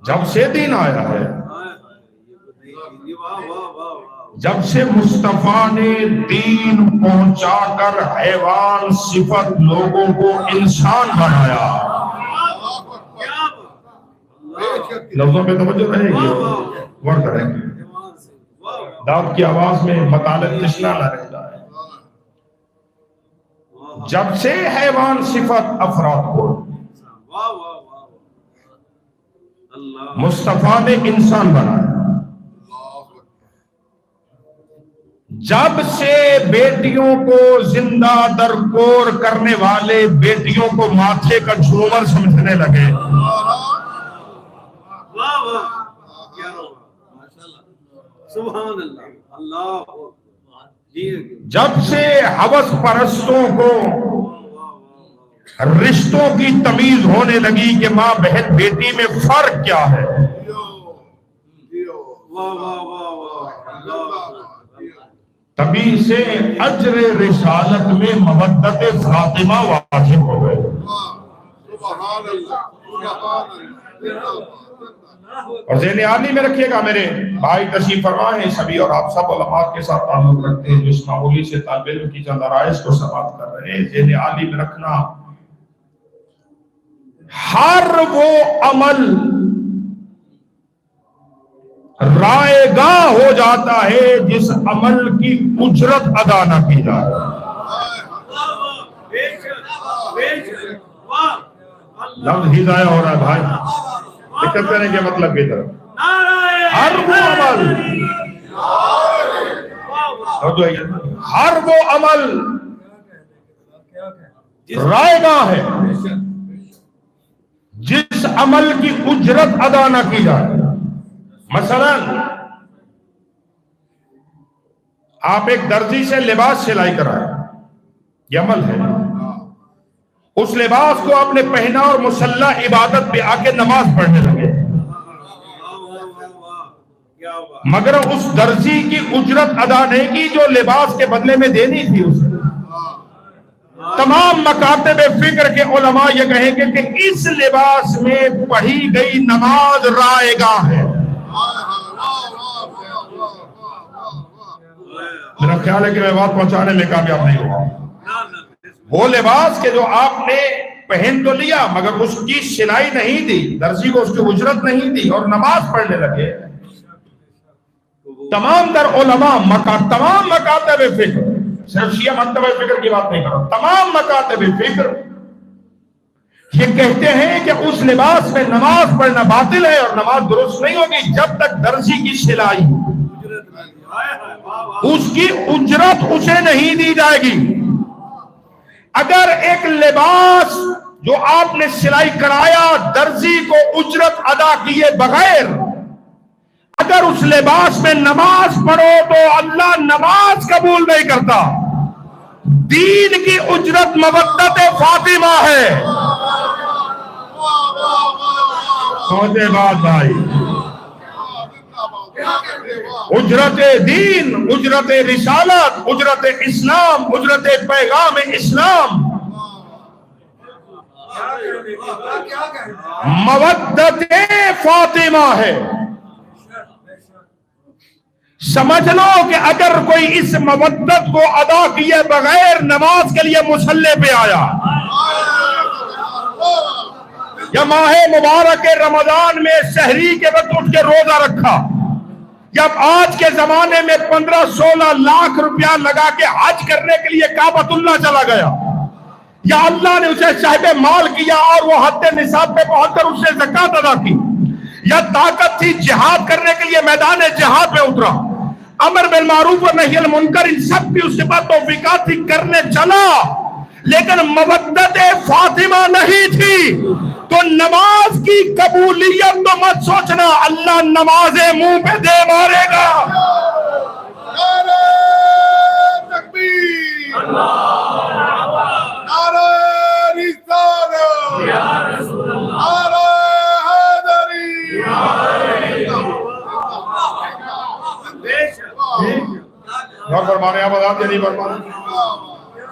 جب سے دین آیا ہے، جب سے مصطفیٰ نے دین پہنچا کر حیوان صفت لوگوں کو انسان بنایا. لفظوں پہ توجہ رہے گی، غور کریں گے. داد کی آواز میں مطالب تشنا نہ رہ جائے. جب سے حیوان صفت افراد کو مصطفیٰ نے انسان بنایا، جب سے بیٹیوں کو زندہ درکور کرنے والے بیٹیوں کو ماتھے کا جھومر سمجھنے لگے، جب سے ہوس پرستوں کو رشتوں کی تمیز ہونے لگی کہ ماں بہن بیٹی میں فرق کیا ہے، تبھی سے اجر رسالت میں مودت فاطمہ واجب ہو گئے. اور ذہن عالی میں رکھیے گا میرے بھائی تشریف فرما ہیں سبھی، اور آپ سب علماء کے ساتھ تعلق رکھتے ہیں جو اس معمولی سے طالب علم کی چند آرائش کو سماعت کر رہے ہیں. ذہن عالی میں رکھنا، ہر وہ عمل رائے گاہ ہو جاتا ہے جس عمل کی اجرت ادا نہ کی جائے. لفظ ہی ضائع ہو رہا ہے بھائی، دقت کرنے کے مطلب کی طرف. ہر وہ عمل رائے گاہ ہے جس عمل کی اجرت ادا نہ کی جائے. مثلا آپ ایک درزی سے لباس سلائی کرائیں، یہ عمل ہے. اس لباس کو آپ نے پہنا اور مصلی عبادت پہ آ کے نماز پڑھنے لگے، مگر اس درزی کی اجرت ادا نہیں کی جو لباس کے بدلے میں دینی تھی اسے. تمام مکاتب فکر کے علماء یہ کہیں گے کہ اس لباس میں پڑھی گئی نماز رائے گاہ ہے. میرا خیال ہے کہ میں بات پہنچانے میں کامیاب نہیں ہوا. وہ لباس کے جو آپ نے پہن تو لیا مگر اس کی سلائی نہیں دی، درزی کو اس کی اجرت نہیں دی اور نماز پڑھنے لگے. تمام در علماء تمام مکاتب فکر، صرف شیعہ مکتب فکر کی بات نہیں کر رہا، تمام مکاتب فکر یہ کہتے ہیں کہ اس لباس میں نماز پڑھنا باطل ہے اور نماز درست نہیں ہوگی جب تک درزی کی سلائی، اس کی اجرت اسے نہیں دی جائے گی. اگر ایک لباس جو آپ نے سلائی کرایا درزی کو اجرت ادا کیے بغیر اگر اس لباس میں نماز پڑھو تو اللہ نماز قبول نہیں کرتا. دین کی اجرت مودت فاطمہ ہے. سمجھے بات بھائی، اجرت دین، اجرت رسالت، اجرت اسلام، اجرت پیغام اسلام مودت فاطمہ ہے. سمجھ لو کہ اگر کوئی اس مودت کو ادا کیے بغیر نماز کے لیے مصلی پہ آیا یا ماہ مبارک رمضان میں سحری کے وقت اٹھ کے روزہ رکھا، جب آج کے زمانے میں 15-16 لاکھ روپیہ لگا کے حج کرنے کے لیے کعبۃ اللہ چلا گیا، یا اللہ نے اسے صاحب مال کیا اور وہ حد نصاب پہ پہنچ کر اس نے زکوٰۃ ادا کی، یا طاقت تھی جہاد کرنے کے لیے میدان جہاد میں اترا، امر بالمعروف و نہی عن المنکر ان سب بھی اس کے بعد توفیقات تھی کرنے چلا، لیکن مودت فاطمہ نہیں تھی. تو نماز کی قبولیت تو مت سوچنا، اللہ نمازیں منہ پہ دے مارے گا. نعرہ تکبیر، نعرہ رسالت، نعرہ حیدری. فرمانے آپ نہیں فرمانے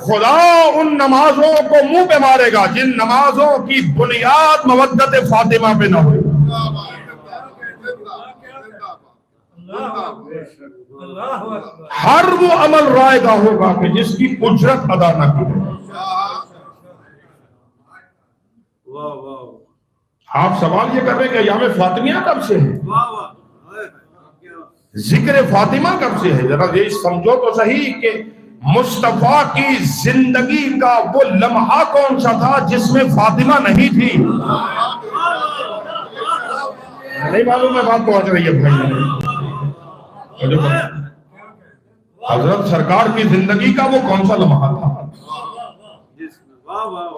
خدا ان نمازوں کو منہ پہ مارے گا جن نمازوں کی بنیاد مودت فاطمہ پہ نہ ہوئی. ہر وہ عمل رائے گا ہوگا کہ جس کی اجرت ادا نہ کی جائے۔ آپ سوال یہ کر رہے ہیں کہ ایام فاطمیہ کب سے ہے، ذکر فاطمہ کب سے ہے؟ ذرا یہ سمجھو تو صحیح کہ مصطفیٰ کی زندگی کا وہ لمحہ کون سا تھا جس میں فاطمہ نہیں تھی؟ نہیں معلوم ہے بات پہنچ رہی ہے بھائی؟ حضرت سرکار کی زندگی کا وہ کون سا لمحہ تھا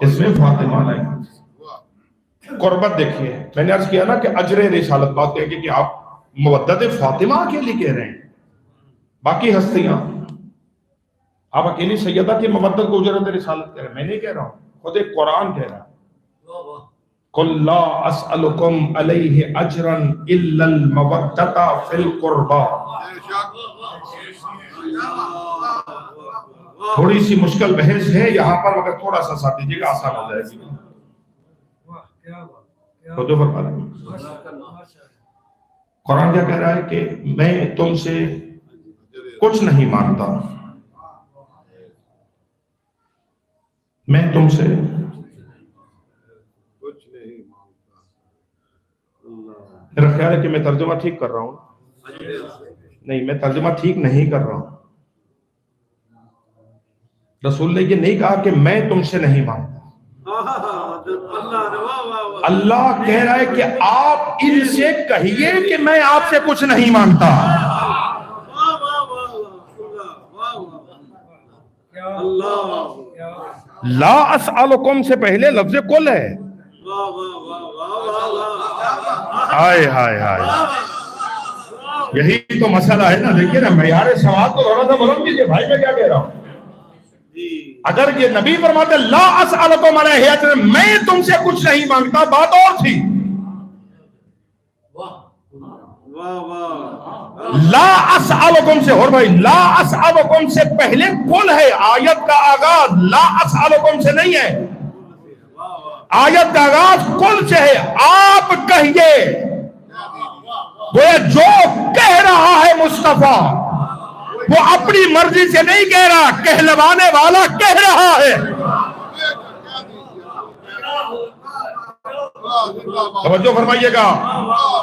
اس میں فاطمہ نہیں؟ قربت دیکھیے، میں نے عرض کیا نا کہ اجر رسالت، بات ہے کہ آپ مودت فاطمہ اکیلی کہہ رہے ہیں، باقی ہستیاں آپ اکیلی سیدہ کی مودت کو اجرت رسالت کہہ رہے ہیں، میں نہیں کہہ رہا ہوں، خود ایک قرآن کہہ رہا ہے قُلْ لَا أَسْأَلُكُمْ عَلَيْهِ أَجْرًا إِلَّا الْمَوَدَّةَ فِي الْقُرْبَى۔ تھوڑی سی مشکل بحث ہے یہاں پر، مگر تھوڑا سا ساتھ دیجیے گا، آسان ہو جائے گی۔ قرآن کیا کہہ رہا ہے کہ میں تم سے کچھ نہیں مانگتا، میں تم سے کچھ نہیں مانگتا۔ میرا خیال ہے کہ میں ترجمہ ٹھیک کر رہا ہوں، نہیں میں ترجمہ ٹھیک نہیں کر رہا ہوں۔ رسول نے یہ نہیں کہا کہ میں تم سے نہیں مانگتا، اللہ کہہ رہا ہے کہ آپ ان سے کہیے کہ میں آپ سے کچھ نہیں مانگتا۔ لا اسألکم سے پہلے لفظ کل ہے، ہائے ہائے ہائے، یہی تو مسئلہ ہے نا۔ دیکھیے نا، معیار سوال تو تھوڑا سا بلند کیجیے بھائی، میں کیا کہہ رہا ہوں؟ اگر یہ نبی فرماتے لا اسألکم علیہ اجرا، میں تم سے کچھ نہیں مانگتا، بات اور تھی۔ لا اسألکم سے، اور بھائی لا اسألکم سے پہلے کل ہے، آیت کا آغاز لا اسألکم سے نہیں ہے، آیت کا آغاز کل سے ہے۔ آپ کہیے، وہ جو کہہ رہا ہے مصطفیٰ وہ اپنی مرضی سے نہیں کہہ رہا، کہلوانے والا کہہ رہا ہے۔ توجہ فرمائیے گا،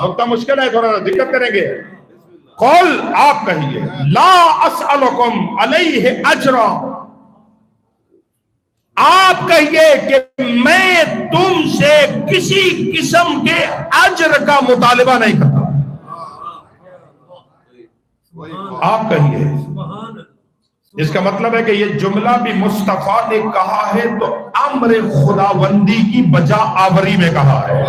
نقطہ مشکل ہے، تھوڑا دقت کریں گے۔ قل، آپ کہیے، لا اسألکم علیہ اجرا، آپ کہیے کہ میں تم سے کسی قسم کے اجر کا مطالبہ نہیں کرتا۔ آپ کہیے، اس کا مطلب ہے کہ یہ جملہ بھی مصطفیٰ نے کہا ہے تو امر خداوندی کی بجا آوری میں کہا ہے۔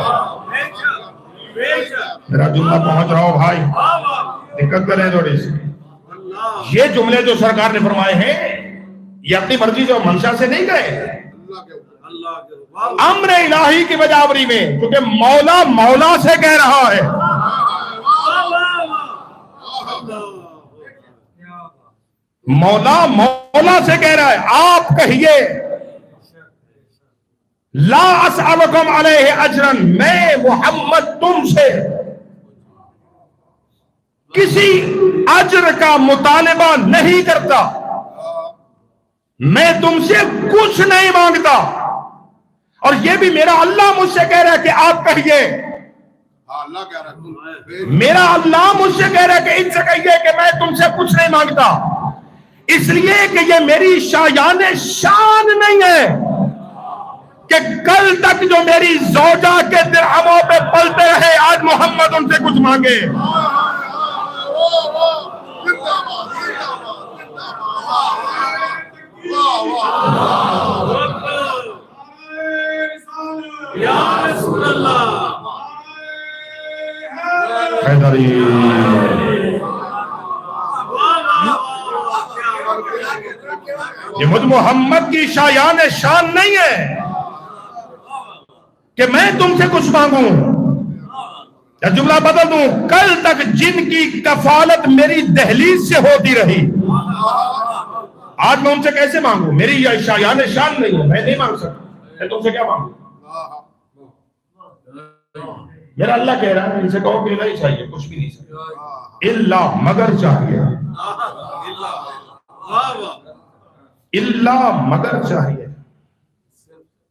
میرا جملہ پہنچ رہا ہو بھائی؟ دقت کریں تھوڑی سی۔ یہ جملے جو سرکار نے فرمائے ہیں یہ اپنی مرضی سے منشا سے نہیں گئے، امر الہی کی بجا آوری میں، کیونکہ مولا مولا سے کہہ رہا ہے۔ مولا مولا سے کہہ رہا ہے، آپ کہیے لا اسألکم علیہ اجرا، میں محمد تم سے کسی اجر کا مطالبہ نہیں کرتا، میں تم سے کچھ نہیں مانگتا، اور یہ بھی میرا اللہ مجھ سے کہہ رہا ہے کہ آپ کہیے، میرا اللہ مجھ سے کہہ رہا ہے کہ ان سے کہیے کہ میں تم سے کچھ نہیں مانگتا، اس لیے کہ یہ میری شایان شان نہیں ہے کہ کل تک جو میری زوجہ کے درہموں پہ پلتے رہے آج محمد ان سے کچھ مانگے۔ یا رسول اللہ، یہ مجھ محمد کی شایان شان نہیں ہے کہ میں تم سے کچھ مانگوں، یا جملہ بدل دوں، کل تک جن کی کفالت میری دہلیز سے ہوتی رہی آج میں ان سے کیسے مانگوں؟ میری یہ شایان شان نہیں ہے، میں نہیں مانگ سکتا، میں تم سے کیا مانگوں؟ میرا اللہ کہہ رہا ہے ان سے کہو کہ نہیں چاہیے، کچھ بھی نہیں چاہیے اللہ مگر چاہیے، اللہ مگر چاہیے۔